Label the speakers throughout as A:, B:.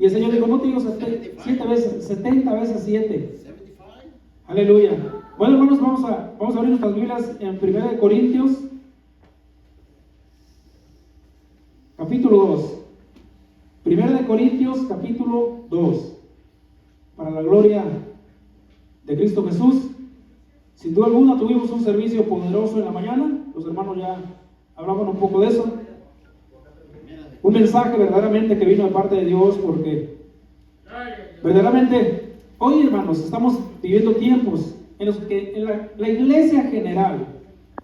A: Y el Señor dijo, no te digo 7 veces, 70 veces 7. Aleluya. Bueno, hermanos, vamos a abrir nuestras Biblias en 1 Corintios, capítulo 2. 1 Corintios, capítulo 2. Para la gloria de Cristo Jesús. Sin duda alguna tuvimos un servicio poderoso en la mañana. Los hermanos ya hablaban un poco de eso. Un mensaje verdaderamente que vino de parte de Dios, porque verdaderamente hoy, hermanos, estamos viviendo tiempos en los que en la iglesia general,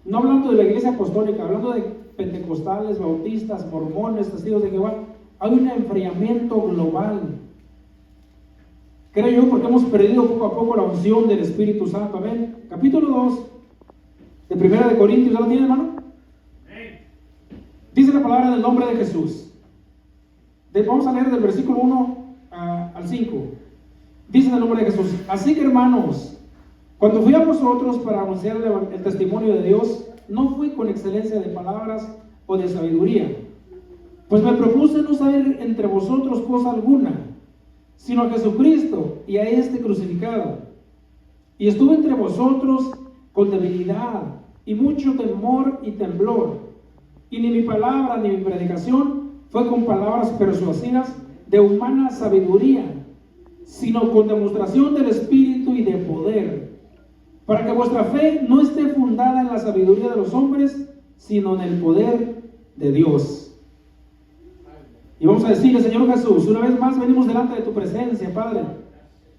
A: no hablando de la iglesia apostólica, hablando de pentecostales, bautistas, mormones, testigos de Jehová, hay un enfriamiento global. Creo yo porque hemos perdido poco a poco la unción del Espíritu Santo. Amén. Capítulo 2 de 1 Corintios, ¿ya lo tiene, hermano? Dice la palabra del nombre de Jesús. Vamos a leer del versículo 1 al 5. Dice el nombre de Jesús: así que, hermanos, cuando fui a vosotros para anunciar el testimonio de Dios, no fui con excelencia de palabras o de sabiduría, pues me propuse no saber entre vosotros cosa alguna, sino a Jesucristo y a este crucificado. Y estuve entre vosotros con debilidad y mucho temor y temblor, y ni mi palabra ni mi predicación fue con palabras persuasivas de humana sabiduría, sino con demostración del Espíritu y de poder, para que vuestra fe no esté fundada en la sabiduría de los hombres, sino en el poder de Dios. Y vamos a decirle: Señor Jesús, una vez más venimos delante de tu presencia, Padre.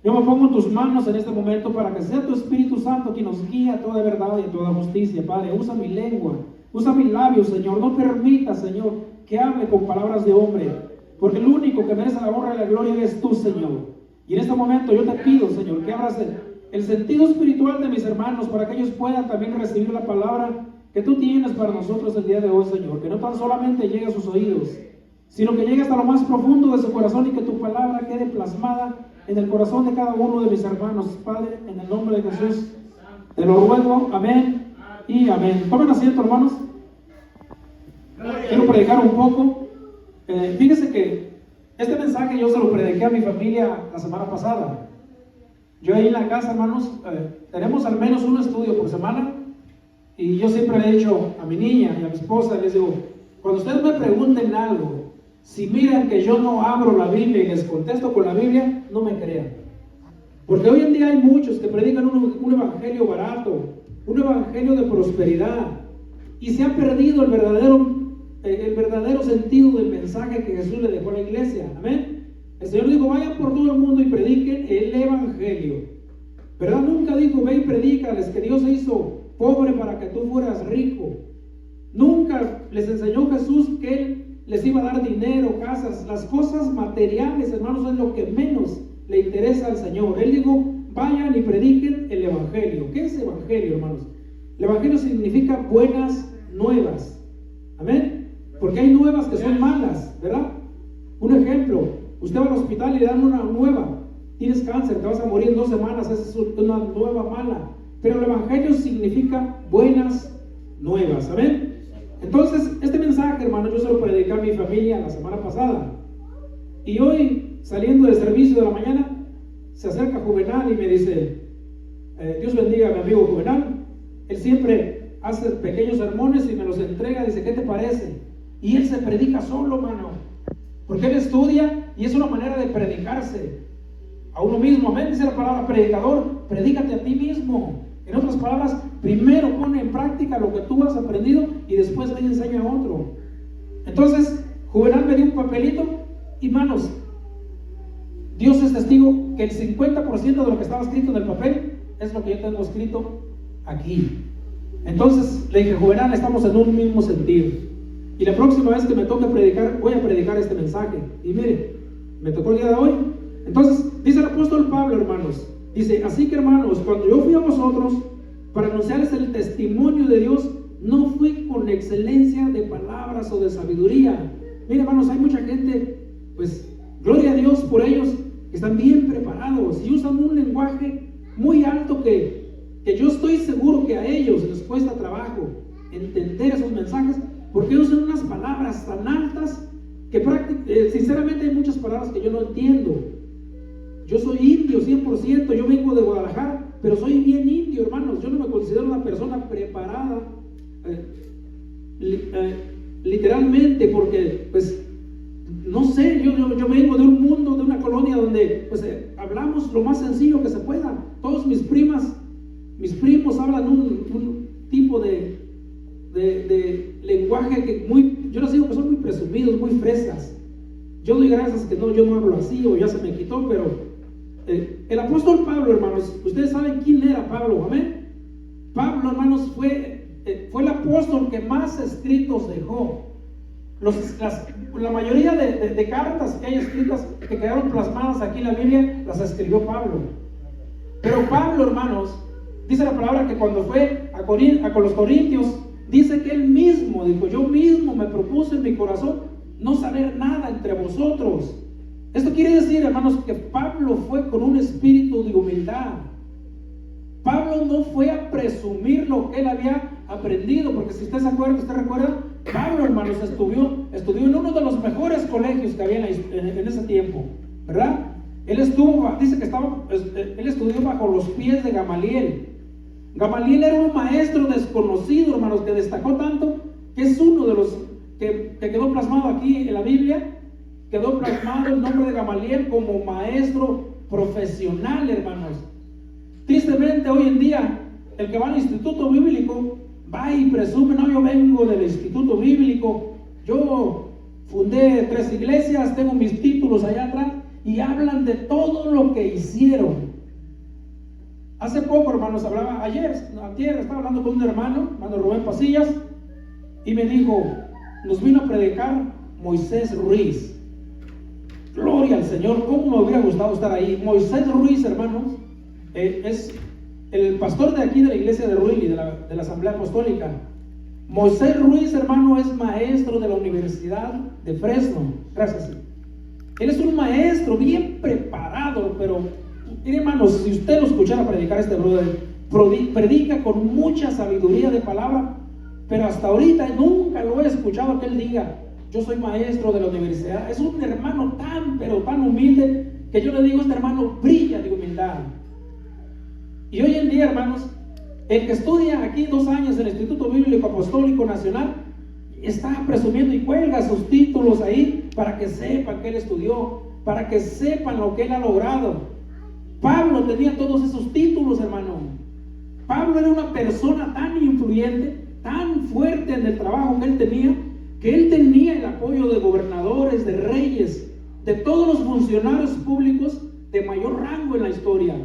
A: Yo me pongo en tus manos en este momento para que sea tu Espíritu Santo quien nos guíe a toda verdad y a toda justicia, Padre. Usa mi lengua, usa mis labios, Señor. No permita, Señor, que hable con palabras de hombre, porque el único que merece la honra y la gloria eres tú, Señor. Y en este momento yo te pido, Señor, que abras el sentido espiritual de mis hermanos para que ellos puedan también recibir la palabra que tú tienes para nosotros el día de hoy, Señor. Que no tan solamente llegue a sus oídos, sino que llegue hasta lo más profundo de su corazón y que tu palabra quede plasmada en el corazón de cada uno de mis hermanos. Padre, en el nombre de Jesús te lo ruego. Amén y amén. Tomen asiento, hermanos. Quiero predicar un poco. Fíjese que este mensaje yo se lo prediqué a mi familia la semana pasada. Yo ahí en la casa, hermanos, tenemos al menos un estudio por semana, y yo siempre le he dicho a mi niña y a mi esposa, les digo: cuando ustedes me pregunten algo, si miran que yo no abro la Biblia y les contesto con la Biblia, no me crean. Porque hoy en día hay muchos que predican un evangelio barato, un evangelio de prosperidad, y se ha perdido el verdadero sentido del mensaje que Jesús le dejó a la iglesia. Amén. El Señor dijo: vayan por todo el mundo y prediquen el evangelio, ¿verdad? Nunca dijo: ve y predícales que Dios se hizo pobre para que tú fueras rico. Nunca les enseñó Jesús que Él les iba a dar dinero, casas. Las cosas materiales, hermanos, es lo que menos le interesa al Señor. Él dijo: vayan y prediquen el evangelio. ¿Qué es evangelio, hermanos? El evangelio significa buenas nuevas. Amén. Porque hay nuevas que son malas, ¿verdad? Un ejemplo: usted va al hospital y le dan una nueva. Tienes cáncer, te vas a morir en 2 semanas. Esa es una nueva mala. Pero el evangelio significa buenas nuevas. Amén. Entonces, este mensaje, hermano, yo se lo prediqué a mi familia la semana pasada. Y hoy, saliendo del servicio de la mañana, se acerca Juvenal y me dice: Dios bendiga a mi amigo Juvenal. Él siempre hace pequeños sermones y me los entrega. Dice: ¿qué te parece? Y él se predica solo, hermano, porque él estudia y es una manera de predicarse a uno mismo. Amén. Dice la palabra predicador: predícate a ti mismo. En otras palabras, primero pone en práctica lo que tú has aprendido y después le enseña a otro. Entonces, Juvenal me dio un papelito, y hermanos, Dios es testigo que el 50% de lo que estaba escrito en el papel es lo que yo tengo escrito aquí. Entonces le dije: Juvenal, estamos en un mismo sentido, y la próxima vez que me toque predicar, voy a predicar este mensaje. Y mire, me tocó el día de hoy. Entonces, dice el apóstol Pablo, hermanos, dice: así que, hermanos, cuando yo fui a vosotros para anunciarles el testimonio de Dios, no fui con excelencia de palabras o de sabiduría. Mire, hermanos, hay mucha gente, pues, gloria a Dios por ellos, que están bien preparados y usan un lenguaje muy alto que yo estoy seguro que a ellos les cuesta trabajo entender esos mensajes, porque usan unas palabras tan altas sinceramente hay muchas palabras que yo no entiendo. Yo soy indio 100%, yo vengo de Guadalajara, pero soy bien indio, hermanos. Yo no me considero una persona preparada, literalmente, porque, pues, no sé, yo vengo de un mundo, de una colonia donde, pues, hablamos lo más sencillo que se pueda. Todos mis primos hablan un tipo de lenguaje que yo les digo que son muy presumidos, muy fresas. Yo doy gracias que yo no hablo así, o ya se me quitó, pero el apóstol Pablo, hermanos, ustedes saben quién era Pablo, amén. Pablo, hermanos, fue el apóstol que más escritos dejó. La mayoría de cartas que hay escritas, que quedaron plasmadas aquí en la Biblia, las escribió Pablo. Pero Pablo, hermanos, dice la palabra que cuando fue con los corintios, dice que él mismo dijo: yo mismo me propuse en mi corazón no saber nada entre vosotros. Esto quiere decir, hermanos, que Pablo fue con un espíritu de humildad. Pablo no fue a presumir lo que él había aprendido, porque si usted recuerda, Pablo, hermanos, estudió en uno de los mejores colegios que había en ese tiempo, ¿verdad? Él estudió bajo los pies de Gamaliel. Gamaliel era un maestro desconocido, hermanos, que destacó tanto, que es uno de los que quedó plasmado aquí en la Biblia. Quedó plasmado el nombre de Gamaliel como maestro profesional, hermanos. Tristemente, hoy en día, el que va al instituto bíblico va y presume: no, yo vengo del instituto bíblico, yo fundé 3 iglesias, tengo mis títulos allá atrás, y hablan de todo lo que hicieron. Hace poco, hermanos, ayer estaba hablando con un hermano Rubén Pasillas, y me dijo: nos vino a predicar Moisés Ruiz. Gloria al Señor, cómo me hubiera gustado estar ahí. Moisés Ruiz, hermanos, es el pastor de aquí de la iglesia de Ruili, de la Asamblea Apostólica. Moisés Ruiz, hermano, es maestro de la Universidad de Fresno. Gracias. Él es un maestro bien preparado, pero, mire, hermanos, si usted lo escuchara predicar, este brother predica con mucha sabiduría de palabra, pero hasta ahorita nunca lo he escuchado que él diga: yo soy maestro de la universidad. Es un hermano pero tan humilde, que yo le digo: este hermano brilla de humildad. Y hoy en día, hermanos, el que estudia aquí 2 años en el Instituto Bíblico Apostólico Nacional está presumiendo y cuelga sus títulos ahí para que sepan que él estudió, para que sepan lo que él ha logrado. Pablo tenía todos esos títulos, hermano. Pablo era una persona tan influyente, tan fuerte en el trabajo que él tenía, que él tenía el apoyo de gobernadores, de reyes, de todos los funcionarios públicos de mayor rango en la historia.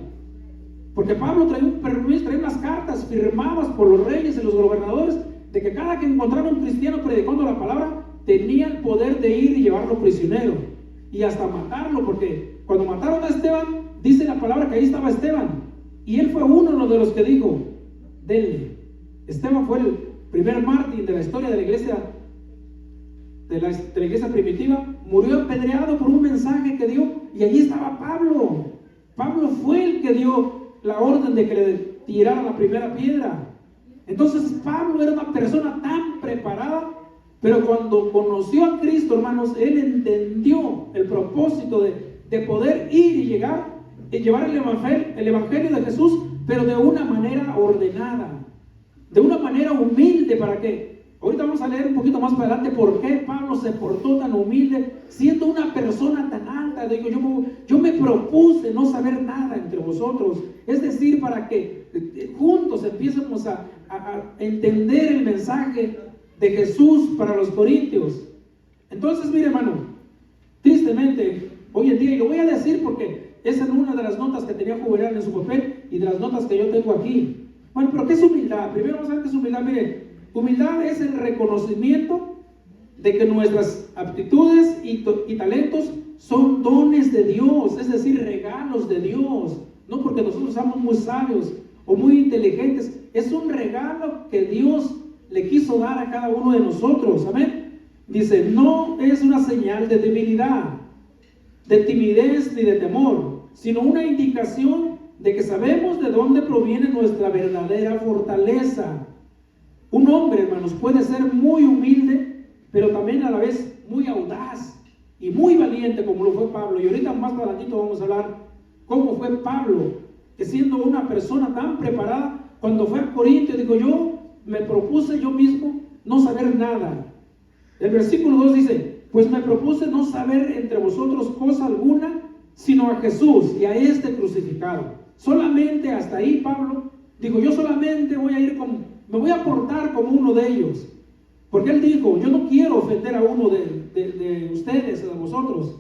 A: Porque Pablo traía unas cartas firmadas por los reyes y los gobernadores, de que cada que encontraba un cristiano predicando la palabra, tenía el poder de ir y llevarlo prisionero, y hasta matarlo, porque cuando mataron a Esteban, dice la palabra que ahí estaba Esteban, y él fue uno de los que dijo: denle. Esteban fue el primer mártir de la historia de la iglesia, de la iglesia primitiva. Murió apedreado por un mensaje que dio, y allí estaba Pablo. Pablo fue el que dio la orden de que le tiraran la primera piedra. Entonces Pablo era una persona tan preparada, pero cuando conoció a Cristo, hermanos, él entendió el propósito de poder ir y llegar y llevar el evangelio de Jesús, pero de una manera ordenada, de una manera humilde. ¿Para qué? Ahorita vamos a leer un poquito más para adelante por qué Pablo se portó tan humilde, siendo una persona tan alta. Digo, yo me propuse no saber nada entre vosotros, es decir, para que juntos empiecemos a entender el mensaje de Jesús para los corintios. Entonces, mire, hermano, tristemente, hoy en día, y lo voy a decir porque esa es una de las notas que tenía Juvenal en su papel y de las notas que yo tengo aquí. Bueno, pero ¿qué es humildad? Primero vamos a ver qué es humildad. Mire, humildad es el reconocimiento de que nuestras aptitudes y talentos son dones de Dios, es decir, regalos de Dios. No porque nosotros somos muy sabios o muy inteligentes, es un regalo que Dios le quiso dar a cada uno de nosotros. Amén. Dice: no es una señal de debilidad, de timidez ni de temor, sino una indicación de que sabemos de dónde proviene nuestra verdadera fortaleza. Un hombre, hermanos, puede ser muy humilde, pero también a la vez muy audaz. y muy valiente como lo fue Pablo. Y ahorita más para adelantito vamos a hablar cómo fue Pablo, que siendo una persona tan preparada, cuando fue a Corinto, digo, yo me propuse yo mismo no saber nada. El versículo 2 dice, pues me propuse no saber entre vosotros cosa alguna, sino a Jesús y a este crucificado. Solamente hasta ahí Pablo dijo, yo solamente voy a ir me voy a portar como uno de ellos. Porque él dijo, yo no quiero ofender a uno de ustedes, de vosotros.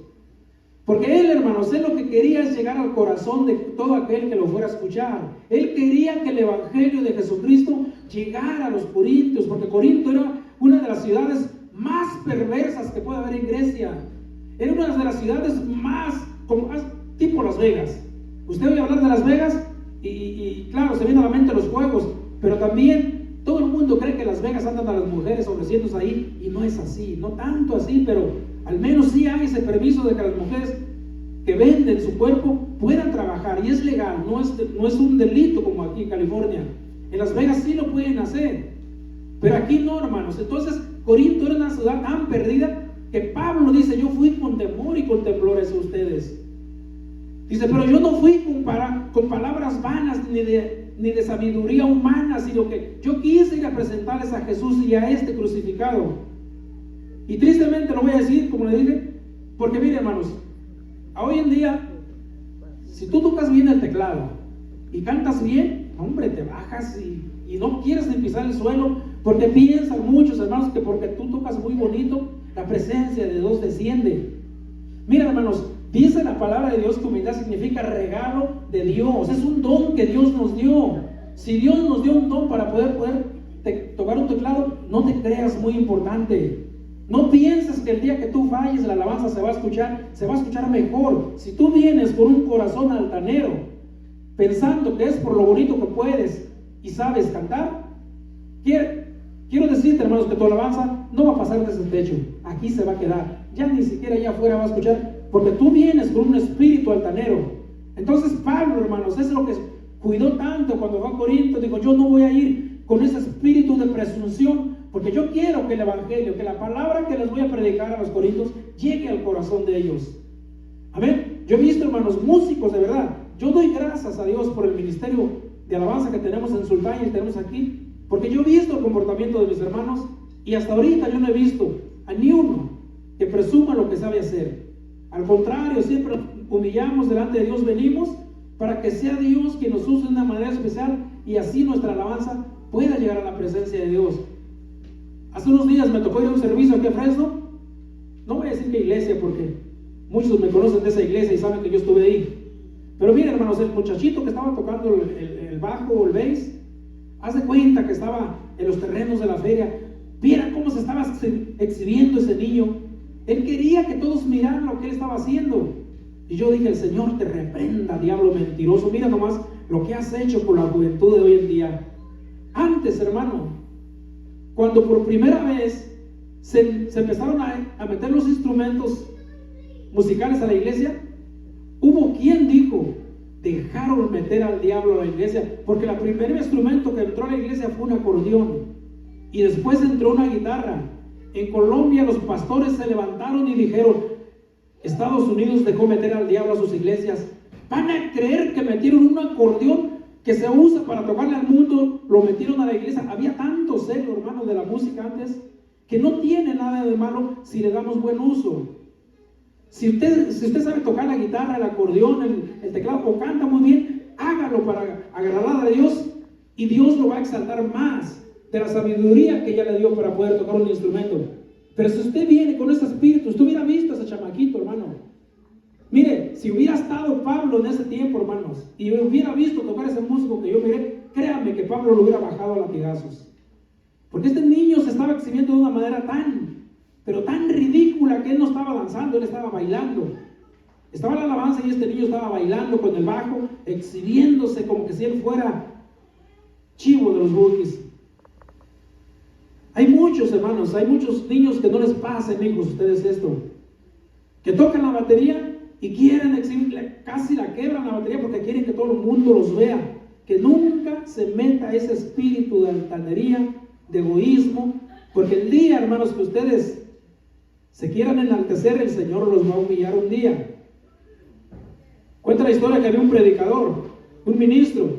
A: Porque él, hermanos, él lo que quería es llegar al corazón de todo aquel que lo fuera a escuchar. Él quería que el evangelio de Jesucristo llegara a los corintios, porque Corinto era una de las ciudades más perversas que puede haber en Grecia. Era una de las ciudades más tipo Las Vegas. Usted oye hablar de Las Vegas y claro, se viene a la mente los juegos, pero también todo el mundo cree que Las Vegas andan a las mujeres ofreciéndose ahí, y no es así, no tanto así, pero al menos sí hay ese permiso de que las mujeres que venden su cuerpo puedan trabajar, y es legal, no es un delito como aquí en California. En Las Vegas sí lo pueden hacer, pero aquí no, hermanos. Entonces Corinto era una ciudad tan perdida que Pablo dice, yo fui con temor y con temblores a ustedes. Dice, pero yo no fui con palabras vanas ni de sabiduría humana, sino que yo quise ir a presentarles a Jesús y a este crucificado. Y tristemente lo voy a decir, como le dije, porque mire, hermanos, hoy en día, si tú tocas bien el teclado y cantas bien, hombre, te bajas y no quieres ni pisar el suelo, porque piensan muchos, hermanos, que porque tú tocas muy bonito, la presencia de Dios desciende. Mira, hermanos, dice la palabra de Dios que humildad significa regalo de Dios, es un don que Dios nos dio. Si Dios nos dio un don para poder tocar un teclado, no te creas muy importante. No pienses que el día que tú falles la alabanza se va a escuchar mejor. Si tú vienes con un corazón altanero, pensando que es por lo bonito que puedes y sabes cantar, quiero decirte, hermanos, que tu alabanza no va a pasar de ese techo. Aquí se va a quedar. Ya ni siquiera allá afuera va a escuchar, porque tú vienes con un espíritu altanero. Entonces Pablo, hermanos, es lo que cuidó tanto cuando fue a Corinto. Dijo, yo no voy a ir con ese espíritu de presunción, porque yo quiero que el evangelio, que la palabra que les voy a predicar a los corintios llegue al corazón de ellos. Amén. Yo he visto, hermanos, músicos de verdad. Yo doy gracias a Dios por el ministerio de alabanza que tenemos en Sultán y tenemos aquí, porque yo he visto el comportamiento de mis hermanos, y hasta ahorita yo no he visto a ni uno que presuma lo que sabe hacer. Al contrario, siempre humillamos delante de Dios, venimos para que sea Dios quien nos use de una manera especial, y así nuestra alabanza pueda llegar a la presencia de Dios. Hace unos días me tocó ir a un servicio aquí a Fresno. No voy a decir qué iglesia, porque muchos me conocen de esa iglesia y saben que yo estuve ahí. Pero miren, hermanos, el muchachito que estaba tocando el bajo o el bass, haz de cuenta que estaba en los terrenos de la feria. Vieran cómo se estaba exhibiendo ese niño. Él quería que todos miraran lo que él estaba haciendo. Y yo dije, el Señor te reprenda, diablo mentiroso. Mira nomás lo que has hecho con la juventud de hoy en día. Antes, hermano, cuando por primera vez se empezaron a meter los instrumentos musicales a la iglesia, hubo quien dijo, dejaron meter al diablo a la iglesia, porque el primer instrumento que entró a la iglesia fue un acordeón, y después entró una guitarra. En Colombia los pastores se levantaron y dijeron, Estados Unidos dejó meter al diablo a sus iglesias. Van a creer que metieron un acordeón que se usa para tocarle al mundo, lo metieron a la iglesia. Había tanto celo, hermano, de la música antes, que no tiene nada de malo si le damos buen uso. Si usted sabe tocar la guitarra, el acordeón, el teclado, o canta muy bien, hágalo para agradar a Dios, y Dios lo va a exaltar más de la sabiduría que ella le dio para poder tocar un instrumento. Pero si usted viene con ese espíritu, usted hubiera visto a ese chamaquito, hermano. Mire, si hubiera estado Pablo en ese tiempo, hermanos, y hubiera visto tocar ese músico que yo miré, créanme que Pablo lo hubiera bajado a latigazos. Porque este niño se estaba exhibiendo de una manera pero tan ridícula, que él no estaba danzando, él estaba bailando. Estaba la alabanza y este niño estaba bailando con el bajo, exhibiéndose como que si él fuera chivo de los bookies. Hay muchos, hermanos, hay muchos niños que no les pasa, hijos, ustedes esto, que tocan la batería y quieren exhibir, casi la quebran la batería porque quieren que todo el mundo los vea. Que nunca se meta ese espíritu de altanería, de egoísmo, porque el día, hermanos, que ustedes se quieran enaltecer, el Señor los va a humillar un día. Cuenta la historia que había un predicador, un ministro,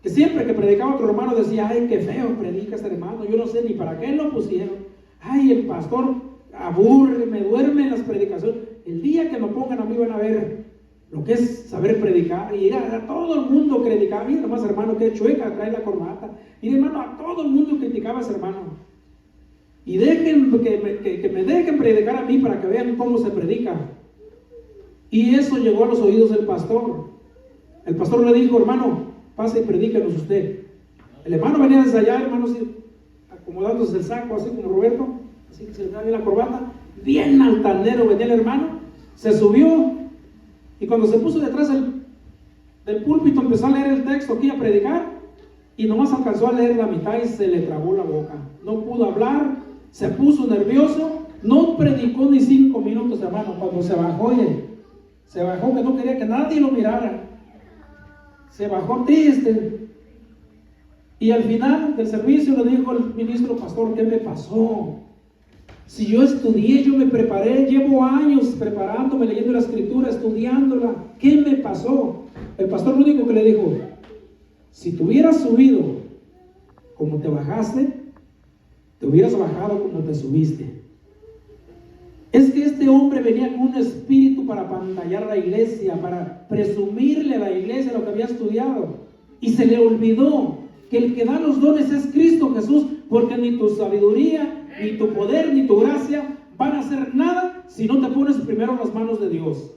A: que siempre que predicaba a otro hermano decía: ay, qué feo predica este hermano, yo no sé ni para qué lo pusieron. Ay, el pastor aburre, me duerme en las predicaciones. El día que lo pongan a mí van a ver lo que es saber predicar. Y a todo el mundo criticaba. Mira nomás, hermano, que chueca trae la corbata. Y hermano, a todo el mundo criticaba a ese hermano. Y dejen que me dejen predicar a mí para que vean cómo se predica. Y eso llegó a los oídos del pastor. El pastor le dijo: hermano, pase y predíquenos usted. El hermano venía desde allá, hermano, acomodándose el saco, así como Roberto, así que se le da bien la corbata, bien altanero venía el hermano, se subió, y cuando se puso detrás del púlpito empezó a leer el texto aquí, a predicar, y nomás alcanzó a leer la mitad y se le trabó la boca. No pudo hablar, se puso nervioso, no predicó ni 5 minutos, hermano. Cuando se bajó, se bajó que no quería que nadie lo mirara. Se bajó triste. Y al final del servicio le dijo el ministro: pastor, ¿qué me pasó? Si yo estudié, yo me preparé, llevo años preparándome, leyendo la escritura, estudiándola. ¿Qué me pasó? El pastor lo único que le dijo: si te hubieras subido como te bajaste, te hubieras bajado como te subiste. Es que este hombre venía con un espíritu para apantallar a la iglesia, para presumirle a la iglesia lo que había estudiado, y se le olvidó que el que da los dones es Cristo Jesús, porque ni tu sabiduría, ni tu poder, ni tu gracia van a hacer nada si no te pones primero en las manos de Dios.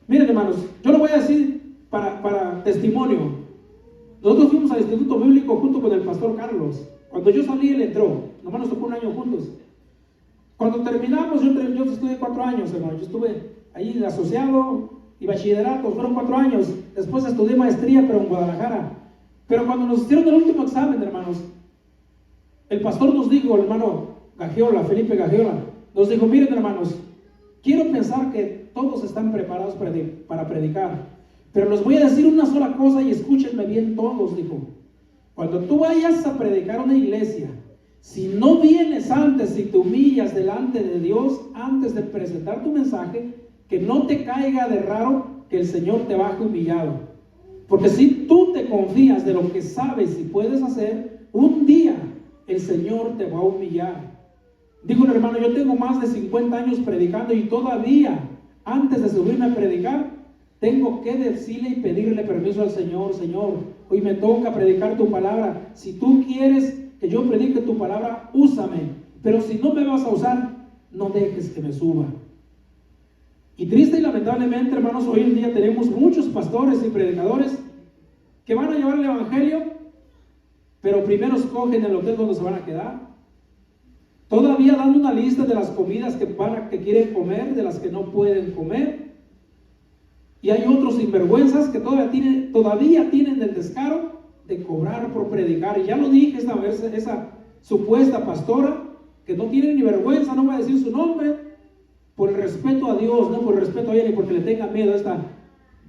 A: Miren, hermanos, yo lo voy a decir para testimonio. Nosotros fuimos al Instituto Bíblico junto con el pastor Carlos. Cuando yo salí, él entró. Nomás nos tocó un año juntos. Cuando terminamos, yo estudié 4 años, hermano. Yo estuve ahí asociado y bachillerato, fueron 4 años. Después estudié maestría, pero en Guadalajara. Pero cuando nos hicieron el último examen, hermanos, el pastor nos dijo, el hermano Gagiola, Felipe Gagiola, nos dijo: miren, hermanos, quiero pensar que todos están preparados para predicar, pero les voy a decir una sola cosa y escúchenme bien todos, dijo. Cuando tú vayas a predicar una iglesia, si no vienes antes y te humillas delante de Dios antes de presentar tu mensaje, que no te caiga de raro que el Señor te baje humillado. Porque si tú te confías de lo que sabes y puedes hacer, un día el Señor te va a humillar. Dijo el hermano: yo tengo más de 50 años predicando y todavía, antes de subirme a predicar, tengo que decirle y pedirle permiso al Señor: Señor, hoy me toca predicar tu palabra. Si tú quieres que yo predique tu palabra, úsame. Pero si no me vas a usar, no dejes que me suba. Y triste y lamentablemente, hermanos, hoy en día tenemos muchos pastores y predicadores que van a llevar el evangelio, pero primero escogen el hotel donde se van a quedar. Todavía dan una lista de las comidas que quieren comer, de las que no pueden comer. Y hay otros sinvergüenzas que todavía tienen el descaro de cobrar por predicar. Y ya lo dije esa supuesta pastora, que no tiene ni vergüenza, no voy a decir su nombre, por el respeto a Dios, no por el respeto a ella, ni porque le tenga miedo a esta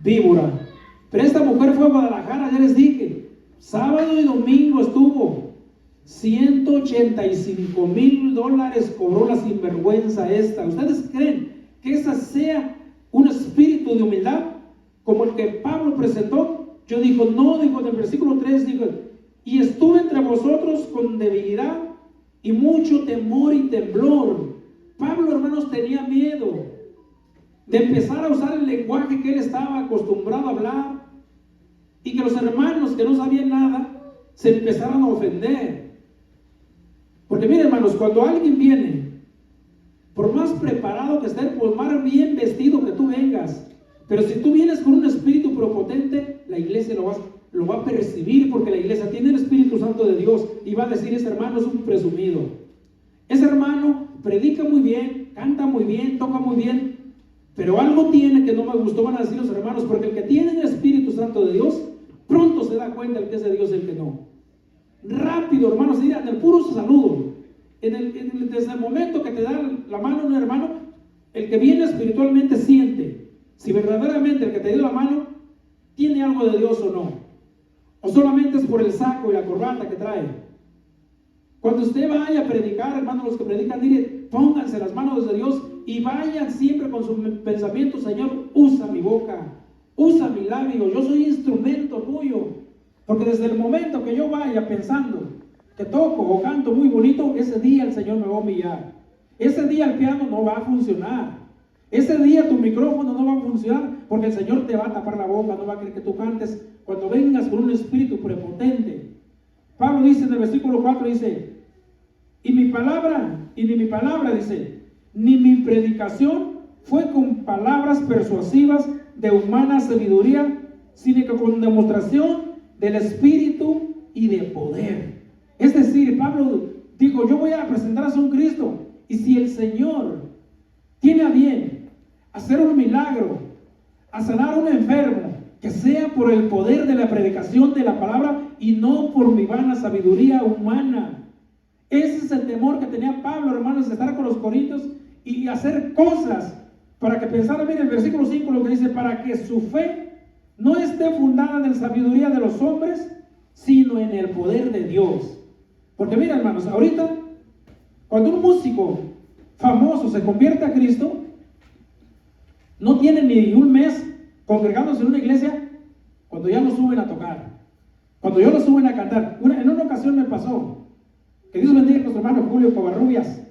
A: víbora. Pero esta mujer fue a Guadalajara, ya les dije, sábado y domingo estuvo. $185,000 cobró la sinvergüenza esta. ¿Ustedes creen que esa sea un espíritu de humildad como el que Pablo presentó? Yo digo, no, digo en el versículo 3, digo: y estuve entre vosotros con debilidad y mucho temor y temblor. Pablo, hermanos, tenía miedo de empezar a usar el lenguaje que él estaba acostumbrado a hablar, y que los hermanos que no sabían nada se empezaran a ofender. Porque miren, hermanos, cuando alguien viene, por más preparado que esté, por más bien vestido que tú vengas, pero si tú vienes con un espíritu prepotente, la iglesia lo va a percibir, porque la iglesia tiene el Espíritu Santo de Dios y va a decir: ese hermano es un presumido, ese hermano predica muy bien, canta muy bien, toca muy bien, pero algo tiene que no me gustó, van a decir los hermanos, porque el que tiene el Espíritu Santo de Dios pronto se da cuenta el que es de Dios y el que no. Rápido, hermanos, en el puro saludo, desde el momento que te da la mano un hermano, el que viene espiritualmente siente si verdaderamente el que te dio la mano tiene algo de Dios o no, o solamente es por el saco y la corbata que trae. Cuando usted vaya a predicar, hermanos, los que predican, mire, pónganse las manos de Dios y vayan siempre con su pensamiento: Señor, usa mi boca, usa mi labio, yo soy instrumento tuyo. Porque desde el momento que yo vaya pensando que toco o canto muy bonito, ese día el Señor me va a humillar. Ese día el piano no va a funcionar. Ese día tu micrófono no va a funcionar, porque el Señor te va a tapar la boca, no va a querer que tú cantes cuando vengas con un espíritu prepotente. Pablo dice en el versículo 4, dice: y ni mi palabra, dice, ni mi predicación fue con palabras persuasivas de humana sabiduría, sino que con demostración del Espíritu y de poder. Es decir, Pablo dijo: yo voy a presentaros a un Cristo, y si el Señor tiene a bien hacer un milagro, a sanar a un enfermo, que sea por el poder de la predicación de la palabra y no por mi vana sabiduría humana. Ese es el temor que tenía Pablo, hermanos, de estar con los corintios y hacer cosas para que pensaran. Miren el versículo 5 lo que dice: para que su fe no esté fundada en la sabiduría de los hombres, sino en el poder de Dios. Porque mira, hermanos, ahorita cuando un músico famoso se convierte a Cristo, no tiene ni un mes congregándose en una iglesia cuando ya lo suben a tocar, cuando ya lo suben a cantar. En una ocasión me pasó, que Dios bendiga a nuestro hermano Julio Covarrubias.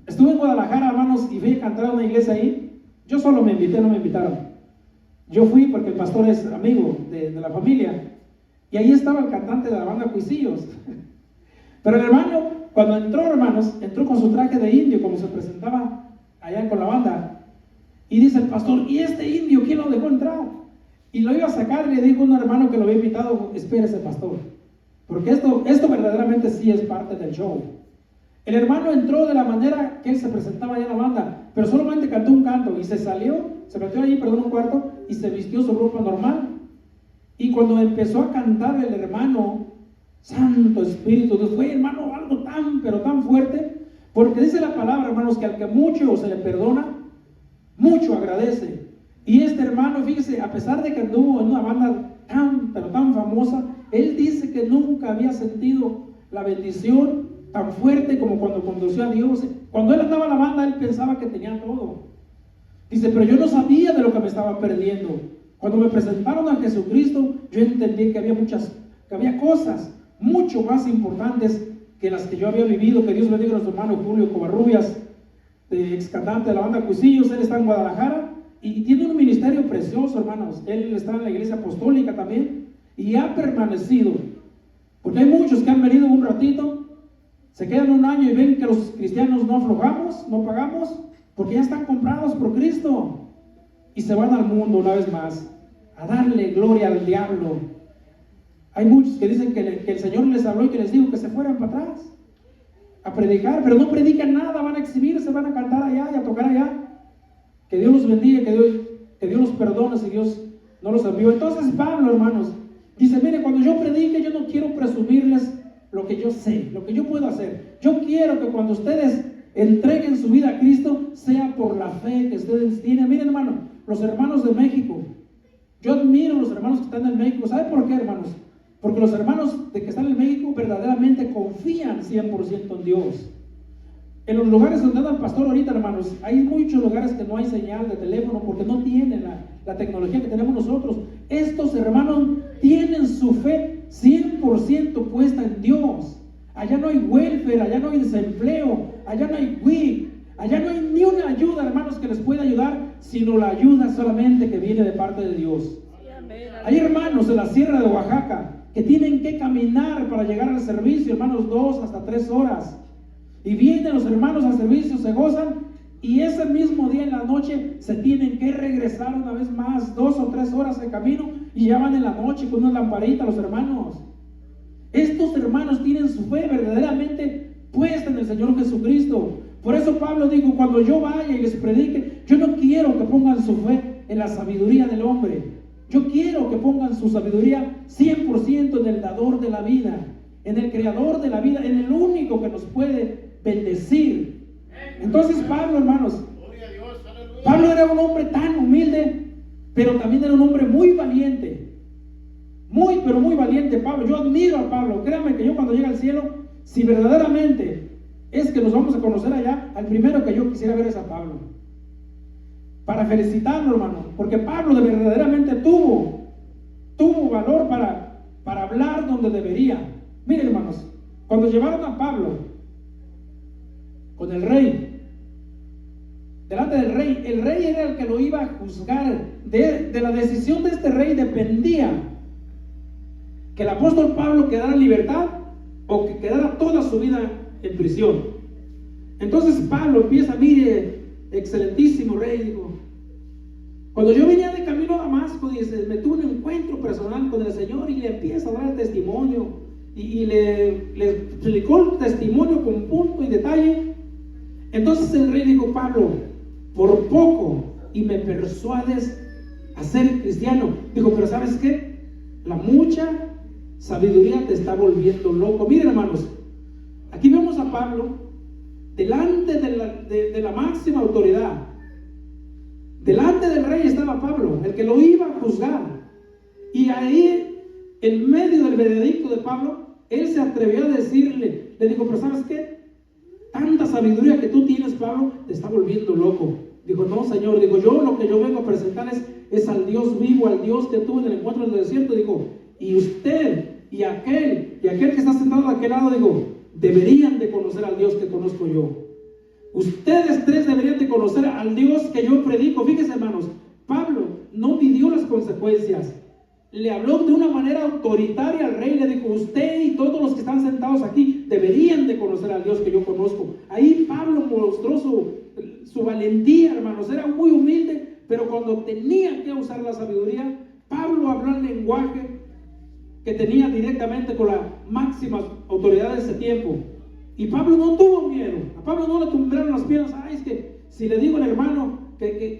A: Estuve en Guadalajara, hermanos, y fui a cantar a una iglesia ahí. Yo solo me invité, no me invitaron. Yo fui porque el pastor es amigo de la familia, y ahí estaba el cantante de la banda Cuisillos. Pero el hermano, cuando entró, hermanos, entró con su traje de indio, como se presentaba allá con la banda. Y dice el pastor: ¿y este indio quién lo dejó entrar? Y lo iba a sacar, y le dijo a un hermano que lo había invitado: espérese, pastor, porque esto verdaderamente sí es parte del show. El hermano entró de la manera que él se presentaba allá en la banda, pero solamente cantó un canto y se salió, se metió allí, perdón, un cuarto, y se vistió su ropa normal. Y cuando empezó a cantar el hermano, Santo Espíritu Dios, fue, hermano, algo tan, pero tan fuerte, porque dice la palabra, hermanos, que al que mucho se le perdona, mucho agradece. Y este hermano, fíjese, a pesar de que anduvo en una banda tan, pero tan famosa, él dice que nunca había sentido la bendición tan fuerte como cuando conoció a Dios. Cuando él andaba en la banda, él pensaba que tenía todo. Dice: pero yo no sabía de lo que me estaba perdiendo. Cuando me presentaron a Jesucristo, yo entendí que había cosas mucho más importantes que las que yo había vivido. Que Dios bendiga a nuestro hermano Julio Covarrubias, ex cantante de la banda Cuisillos. Él está en Guadalajara y tiene un ministerio precioso, hermanos. Él está en la iglesia apostólica también y ha permanecido, porque hay muchos que han venido un ratito, se quedan un año y ven que los cristianos no aflojamos, no pagamos, porque ya están comprados por Cristo, y se van al mundo una vez más a darle gloria al diablo. Hay muchos que dicen que el Señor les habló y que les dijo que se fueran para atrás a predicar, pero no predican nada, van a exhibirse, van a cantar allá y a tocar allá. Que Dios los bendiga, que Dios los perdone si Dios no los envió. Entonces Pablo, hermanos, dice: mire, cuando yo predique, yo no quiero presumirles lo que yo sé, lo que yo puedo hacer. Yo quiero que cuando ustedes entreguen su vida a Cristo, sea por la fe que ustedes tienen. Miren, hermano, los hermanos de México, yo admiro a los hermanos que están en México. ¿Saben por qué, hermanos? Porque los hermanos de que están en México verdaderamente confían 100% en Dios. En los lugares donde anda el pastor ahorita, hermanos, hay muchos lugares que no hay señal de teléfono porque no tienen la tecnología que tenemos nosotros. Estos hermanos tienen su fe 100% puesta en Dios. Allá no hay welfare, allá no hay desempleo, allá no hay WIC, allá no hay ni una ayuda, hermanos, que les pueda ayudar, sino la ayuda solamente que viene de parte de Dios. Hay hermanos en la sierra de Oaxaca que tienen que caminar para llegar al servicio, hermanos, 2 hasta 3 horas. Y vienen los hermanos al servicio, se gozan, y ese mismo día en la noche se tienen que regresar una vez más, 2 o 3 horas de camino, y ya van en la noche con una lamparita los hermanos. Estos hermanos tienen su fe verdaderamente puesta en el Señor Jesucristo. Por eso Pablo dijo: cuando yo vaya y les predique, yo no quiero que pongan su fe en la sabiduría del hombre. Yo quiero que pongan su sabiduría 100% en el dador de la vida, en el creador de la vida, en el único que nos puede bendecir. Entonces Pablo, hermanos, Pablo era un hombre tan humilde, pero también era un hombre muy valiente. Muy, pero muy valiente Pablo. Yo admiro a Pablo. Créanme que yo cuando llegue al cielo, si verdaderamente es que nos vamos a conocer allá. Al primero que yo quisiera ver es a Pablo, para felicitarlo, hermano, porque Pablo verdaderamente tuvo valor para hablar donde debería. Miren, hermanos, cuando llevaron a Pablo con el rey, delante del rey, el rey era el que lo iba a juzgar. De la decisión de este rey dependía que el apóstol Pablo quedara en libertad o que quedara toda su vida en prisión. Entonces Pablo empieza: mire, excelentísimo rey, dijo, cuando yo venía de camino a Damasco, dice, me tuve un encuentro personal con el Señor y le empieza a dar el testimonio y le explicó el testimonio con punto y detalle. Entonces el rey dijo: Pablo, por poco y me persuades a ser cristiano. Dijo: pero ¿sabes qué? La mucha sabiduría te está volviendo loco. Miren, hermanos, aquí vemos a Pablo delante de la máxima autoridad. Delante del rey estaba Pablo, el que lo iba a juzgar. Y ahí, en medio del veredicto de Pablo, él se atrevió a decirle, le dijo: pero ¿sabes qué? Tanta sabiduría que tú tienes, Pablo, te está volviendo loco. Dijo: no, Señor, digo, lo que yo vengo a presentarles es al Dios vivo, al Dios que tuve en el encuentro en el desierto. Digo, y usted y aquel que está sentado de aquel lado, digo, deberían de conocer al Dios que conozco yo. Ustedes tres deberían de conocer al Dios que yo predico. Fíjense, hermanos, Pablo no midió las consecuencias. Le habló de una manera autoritaria al rey. Le dijo: usted y todos los que están sentados aquí deberían de conocer al Dios que yo conozco. Ahí Pablo mostró su valentía, hermanos. Era muy humilde, pero cuando tenía que usar la sabiduría, Pablo habló el lenguaje que tenía directamente con la máxima autoridad de ese tiempo. Y Pablo no tuvo miedo. A Pablo no le temblaron las piernas. Ay, es que si le digo al hermano que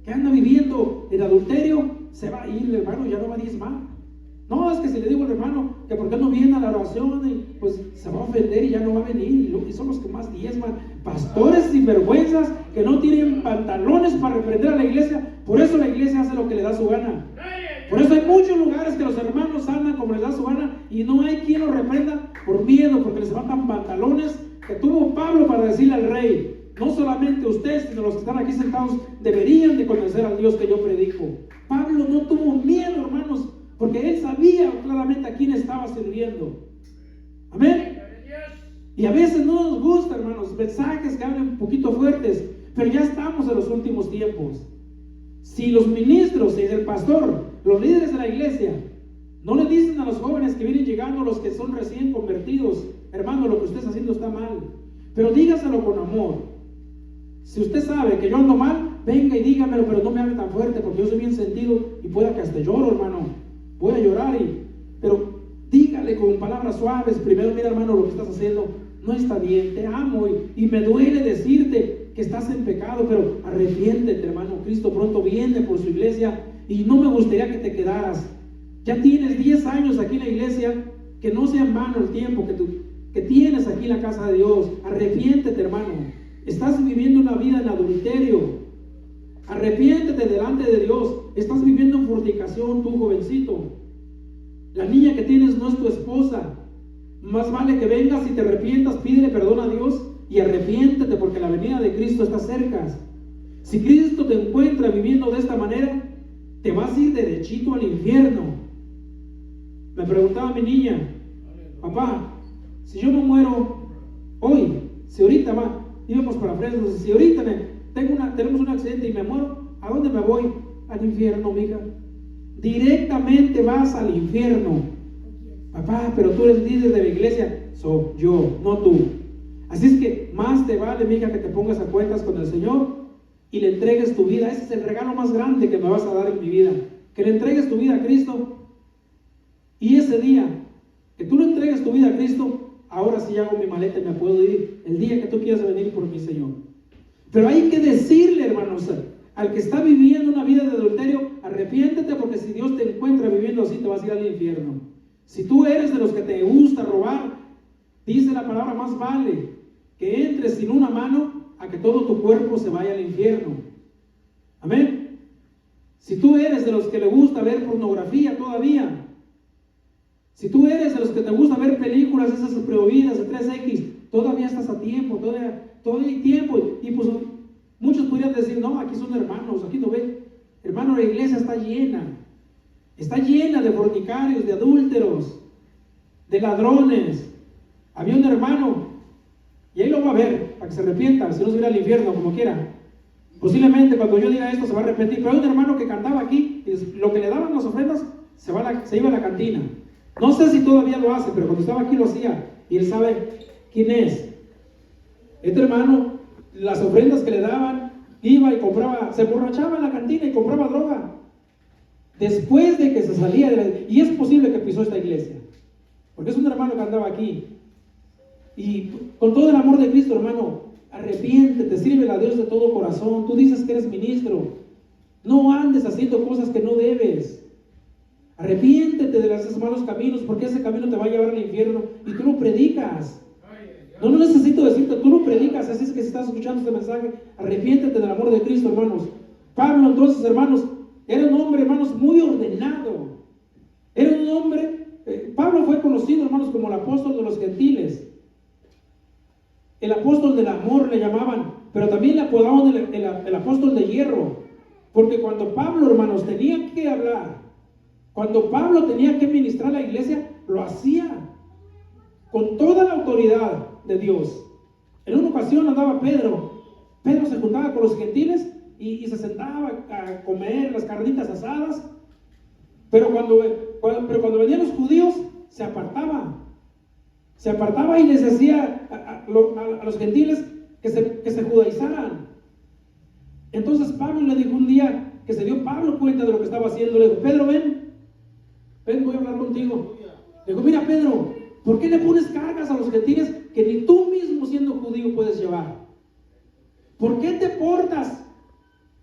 A: anda viviendo en adulterio, se va a ir el hermano, ya no va a diezmar. No, es que si le digo al hermano que por qué no viene a la oración, pues se va a ofender y ya no va a venir. Y son los que más diezman. Pastores sinvergüenzas que no tienen pantalones para reprender a la iglesia. Por eso la iglesia hace lo que le da su gana. Por eso hay muchos lugares que los hermanos andan como les da su gana y no hay quien los reprenda por miedo, porque les levantan pantalones que tuvo Pablo para decirle al rey: no solamente ustedes, sino los que están aquí sentados deberían de conocer al Dios que yo predico. Pablo no tuvo miedo, hermanos, porque él sabía claramente a quién estaba sirviendo. Amén. Y a veces no nos gusta, hermanos, mensajes que hablen un poquito fuertes, pero ya estamos en los últimos tiempos. Si los ministros y el pastor, los líderes de la iglesia, no le dicen a los jóvenes que vienen llegando, los que son recién convertidos: hermano, lo que usted está haciendo está mal, pero dígaselo con amor. Si usted sabe que yo ando mal, venga y dígamelo, pero no me hable tan fuerte, porque yo soy bien sentido y pueda que hasta lloro, hermano. Voy a llorar, pero dígale con palabras suaves. Primero: mira, hermano, lo que estás haciendo no está bien, te amo y me duele decirte que estás en pecado, pero arrepiéntete, hermano. Cristo pronto viene por su iglesia y no me gustaría que te quedaras. Ya tienes 10 años aquí en la iglesia, que no sea en vano el tiempo que tienes aquí en la casa de Dios. Arrepiéntete, hermano. Estás viviendo una vida en adulterio. Arrepiéntete delante de Dios. Estás viviendo en fornicación, tú jovencito. La niña que tienes no es tu esposa. Más vale que vengas y te arrepientas, pídele perdón a Dios y arrepiéntete, porque la venida de Cristo está cerca. Si Cristo te encuentra viviendo de esta manera, te vas a ir derechito al infierno. Me preguntaba mi niña: papá, si yo me muero hoy, si ahorita íbamos para Fresno, si ahorita tenemos un accidente y me muero, ¿a dónde me voy? Al infierno, mija. Directamente vas al infierno. Papá, pero tú eres líder de la iglesia. Soy yo, no tú. Así es que más te vale, mija, que te pongas a cuentas con el Señor y le entregues tu vida. Ese es el regalo más grande que me vas a dar en mi vida, que le entregues tu vida a Cristo. Y ese día que tú le entregues tu vida a Cristo, ahora sí hago mi maleta y me puedo ir el día que tú quieras venir por mi Señor. Pero hay que decirle, hermanos, al que está viviendo una vida de adulterio: arrepiéntete, porque si Dios te encuentra viviendo así, te vas a ir al infierno. Si tú eres de los que te gusta robar, dice la palabra: más vale que entres sin una mano a que todo tu cuerpo se vaya al infierno. Amén. Si tú eres de los que le gusta ver pornografía todavía, Si tú eres de los que te gusta ver películas esas prohibidas de 3X, todavía estás a tiempo, todavía hay tiempo. Y pues muchos podrían decir, no, aquí son hermanos, aquí no ven. Hermano, la iglesia está llena de fornicarios, de adúlteros, de ladrones. Había un hermano, y ahí lo va a ver, para que se arrepienta, si no se irá al infierno, como quiera. Posiblemente cuando yo diga esto se va a arrepentir, pero hay un hermano que cantaba aquí, y lo que le daban las ofrendas, se iba a la cantina. No sé si todavía lo hace, pero cuando estaba aquí lo hacía, y él sabe quién es. Este hermano, las ofrendas que le daban, iba y compraba, se emborrachaba en la cantina y compraba droga. Después de que se salía de la... Y es posible que pisó esta iglesia, porque es un hermano que andaba aquí. Y con todo el amor de Cristo, hermano, arrepiéntete, sírvele a Dios de todo corazón. Tú dices que eres ministro, no andes haciendo cosas que no debes. Arrepiéntete de esos malos caminos, porque ese camino te va a llevar al infierno y tú lo predicas. No necesito decirte, tú lo predicas. Así es que si estás escuchando este mensaje, arrepiéntete del amor de Cristo, hermanos. Pablo, entonces, hermanos, era un hombre, hermanos, muy ordenado. Era un hombre, Pablo fue conocido, hermanos, como el apóstol de los gentiles. El apóstol del amor le llamaban, pero también le apodaban el apóstol de hierro. Porque cuando Pablo, hermanos, tenía que hablar, cuando Pablo tenía que ministrar a la iglesia, lo hacía con toda la autoridad de Dios. En una ocasión andaba Pedro se juntaba con los gentiles y se sentaba a comer las carnitas asadas, pero cuando venían los judíos se apartaba y les decía a los gentiles que se judaizaran. Entonces Pablo le dijo un día, que se dio Pablo cuenta de lo que estaba haciendo, le dijo, Pedro, ven, voy a hablar contigo. Le dijo, mira Pedro, ¿por qué le pones cargas a los gentiles que ni tú mismo siendo judío puedes llevar? ¿Por qué te portas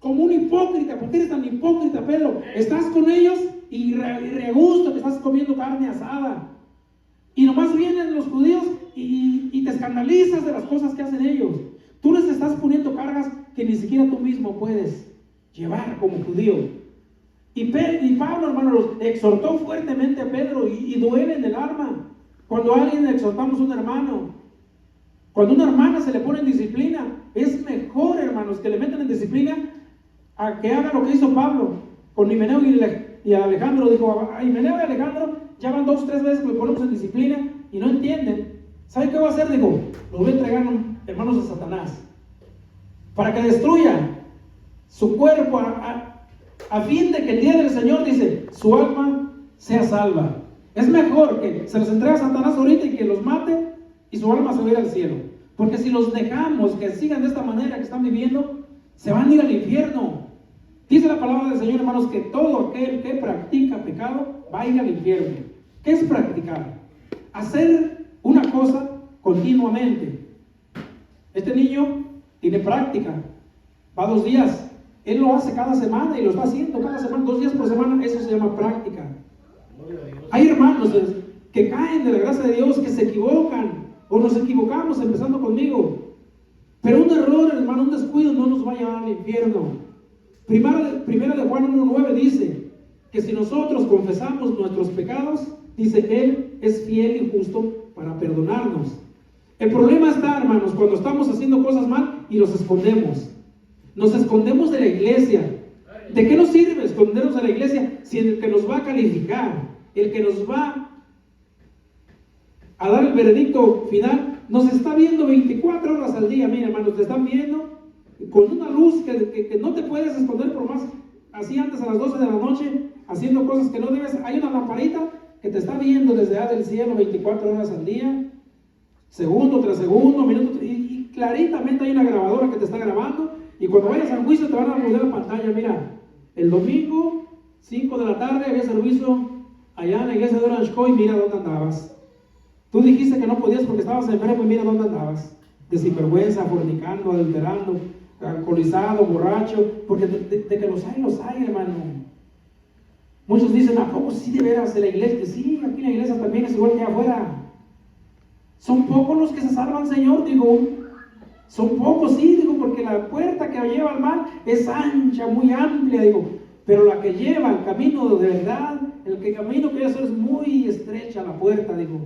A: como un hipócrita? ¿Por qué eres tan hipócrita, Pedro? Estás con ellos y re gusto que estás comiendo carne asada. Y nomás vienen los judíos y te escandalizas de las cosas que hacen ellos. Tú les estás poniendo cargas que ni siquiera tú mismo puedes llevar como judío. Y Pablo, hermano, exhortó fuertemente a Pedro y duele en el alma cuando a alguien le exhortamos a un hermano. Cuando una hermana se le pone en disciplina, es mejor, hermanos, que le metan en disciplina a que haga lo que hizo Pablo con Himeneo y Alejandro. Dijo, a Himeneo y Alejandro ya van 2 o 3 veces que le ponemos en disciplina y no entienden. ¿Sabe qué va a hacer? Dijo, los voy a entregar, hermanos, a Satanás para que destruya su cuerpo a fin de que el día del Señor, dice, su alma sea salva. Es mejor que se los entregue a Satanás ahorita y que los mate y su alma se va a ir al cielo. Porque si los dejamos que sigan de esta manera que están viviendo, se van a ir al infierno. Dice la palabra del Señor, hermanos, que todo aquel que practica pecado va a ir al infierno. ¿Qué es practicar? Hacer una cosa continuamente. Este niño tiene práctica, va 2 días. Él lo hace cada semana y lo está haciendo cada semana, 2 días por semana. Eso se llama práctica. Hay hermanos que caen de la gracia de Dios, que se equivocan, o nos equivocamos, empezando conmigo. Pero un error, hermano, un descuido no nos va a llevar al infierno. Primera de Juan 1:9 dice que si nosotros confesamos nuestros pecados, dice que Él es fiel y justo para perdonarnos. El problema está, hermanos, cuando estamos haciendo cosas mal y nos escondemos. Nos escondemos de la iglesia. ¿De qué nos sirve escondernos de la iglesia si el que nos va a calificar, el que nos va a dar el veredicto final, nos está viendo 24 horas al día? Mira, hermanos, te están viendo con una luz que no te puedes esconder por más. Así antes a las 12 de la noche, haciendo cosas que no debes. Hay una lamparita que te está viendo desde allá del cielo 24 horas al día, segundo tras segundo, minuto, y claritamente hay una grabadora que te está grabando. Y cuando vayas al juicio te van a poner la pantalla. Mira, el domingo 5 de la tarde había servicio allá en la iglesia de Orange Coy, mira dónde andabas. Tú dijiste que no podías porque estabas enfermo y mira dónde andabas. De sinvergüenza, fornicando, adulterando, alcoholizado, borracho, porque de que los hay, hermano. Muchos dicen, ¿a poco sí de veras de la iglesia? Sí, aquí en la iglesia también es igual que afuera. Son pocos los que se salvan, Señor, digo. Son pocos, sí, digo, porque la puerta que lleva al mal es ancha, muy amplia, digo. Pero la que lleva al camino de verdad, el camino que voy a hacer es muy estrecha la puerta, dijo.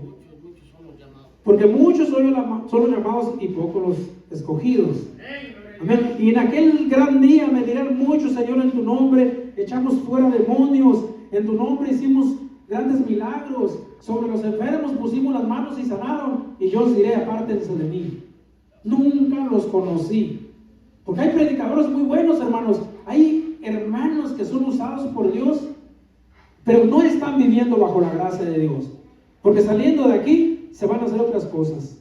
A: Porque muchos son los llamados y pocos los escogidos. Amén. Y en aquel gran día me dirán muchos, Señor, en tu nombre echamos fuera demonios, en tu nombre hicimos grandes milagros, sobre los enfermos pusimos las manos y sanaron, y yo os diré, apártense de mí. Nunca los conocí. Porque hay predicadores muy buenos, hermanos. Hay hermanos que son usados por Dios, pero no están viviendo bajo la gracia de Dios. Porque saliendo de aquí se van a hacer otras cosas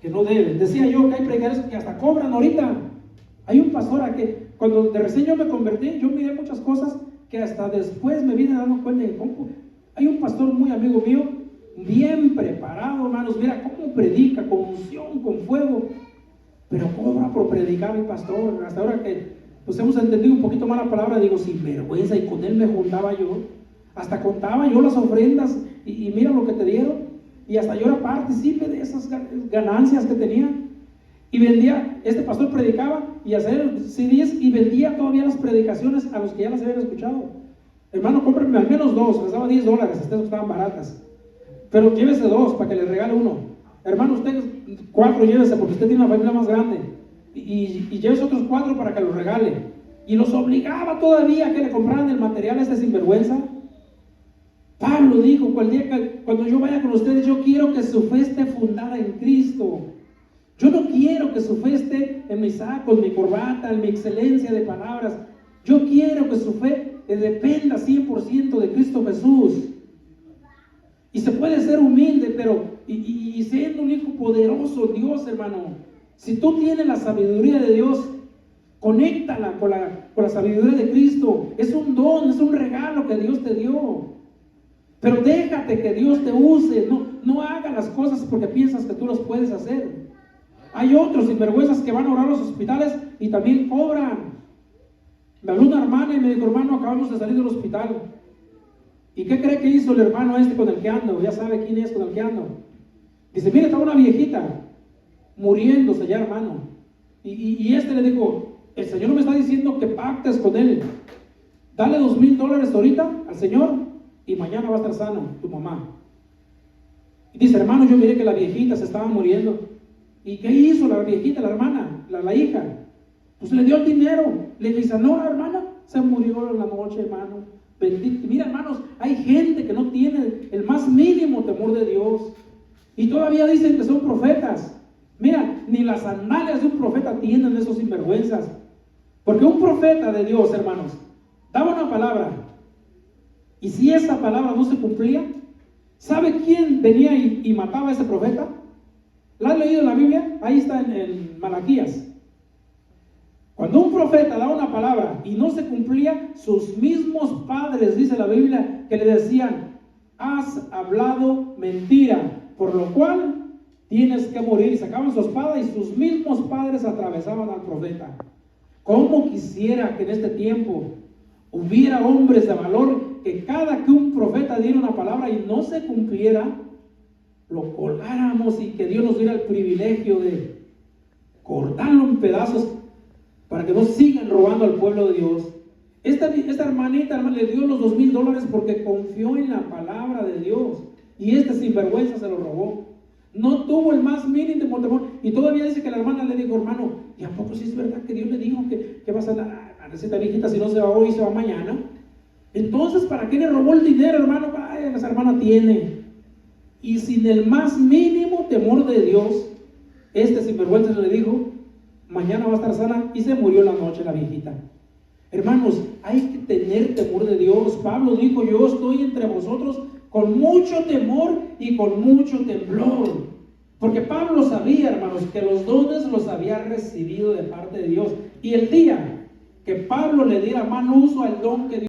A: que no deben. Decía yo que hay predicadores que hasta cobran ahorita. Hay un pastor a que cuando de recién yo me convertí, yo miré muchas cosas que hasta después me vine dando cuenta de cómo. Hay un pastor muy amigo mío, bien preparado, hermanos, mira cómo predica, con unción, con fuego, pero cobra por predicar el pastor. Hasta ahora que pues hemos entendido un poquito más la palabra, digo, sin vergüenza, y con él me juntaba yo, hasta contaba yo las ofrendas, y mira lo que te dieron, y hasta yo era partícipe de esas ganancias que tenía. Y vendía, este pastor predicaba y hacía CDs y vendía todavía las predicaciones a los que ya las habían escuchado. Hermano, cómprenme al menos 2, les daba $10, estas estaban baratas, pero llévese 2 para que le regale uno. Hermano, usted 4 llévese porque usted tiene una familia más grande, y llévese otros 4 para que los regale. Y los obligaba todavía a que le compraran el material a este sinvergüenza. Pablo dijo, cuando yo vaya con ustedes, yo quiero que su fe esté fundada en Cristo. Yo no quiero que su fe esté en mi saco, en mi corbata, en mi excelencia de palabras. Yo quiero que su fe dependa 100% de Cristo Jesús. Y se puede ser humilde, pero y siendo un hijo poderoso, Dios, hermano. Si tú tienes la sabiduría de Dios, conéctala con la sabiduría de Cristo. Es un don, es un regalo que Dios te dio. Pero déjate que Dios te use. No hagas las cosas porque piensas que tú las puedes hacer. Hay otros sinvergüenzas que van a orar a los hospitales y también cobran. Me habló una hermana y me dijo, hermano, acabamos de salir del hospital. ¿Y qué cree que hizo el hermano este con el que ando? Ya sabe quién es con el que ando. Dice, mire, estaba una viejita muriéndose ya, hermano. Y este le dijo, el Señor me está diciendo que pactes con él. Dale $2,000 ahorita al Señor y mañana va a estar sano tu mamá. Y dice, hermano, yo miré que la viejita se estaba muriendo. ¿Y qué hizo la viejita, la hermana, la hija? Pues le dio el dinero. Le dice, no, la hermana se murió en la noche, hermano. Bendito. Mira, hermanos, hay gente que no tiene el más mínimo temor de Dios. Y todavía dicen que son profetas. Mira, ni las sandalias de un profeta tienen esos sinvergüenzas. Porque un profeta de Dios, hermanos, daba una palabra. Y si esa palabra no se cumplía, ¿sabe quién venía y mataba a ese profeta? ¿La has leído en la Biblia? Ahí está en Malaquías. Cuando un profeta daba una palabra y no se cumplía, sus mismos padres, dice la Biblia, que le decían, has hablado mentira, por lo cual tienes que morir. Y sacaban su espada y sus mismos padres atravesaban al profeta. ¿Cómo quisiera que en este tiempo hubiera hombres de valor que cada que un profeta diera una palabra y no se cumpliera, lo colgáramos y que Dios nos diera el privilegio de cortarlo en pedazos para que no sigan robando al pueblo de Dios? Esta hermanita le dio los $2,000 porque confió en la palabra de Dios, y este sinvergüenza se lo robó. No tuvo el más mínimo temor, y todavía dice que la hermana le dijo, hermano, ¿y a poco sí es verdad que Dios le dijo que vas a dar a esta viejita, si no se va hoy, se va mañana? Entonces, ¿para qué le robó el dinero, hermano? Vaya, esa hermana tiene. Y sin el más mínimo temor de Dios, este sinvergüenza le dijo, mañana va a estar sana, y se murió en la noche la viejita. Hermanos, hay que tener temor de Dios. Pablo dijo, yo estoy entre vosotros con mucho temor y con mucho temblor. Porque Pablo sabía, hermanos, que los dones los había recibido de parte de Dios. Y el día que Pablo le diera mal uso al don que Dios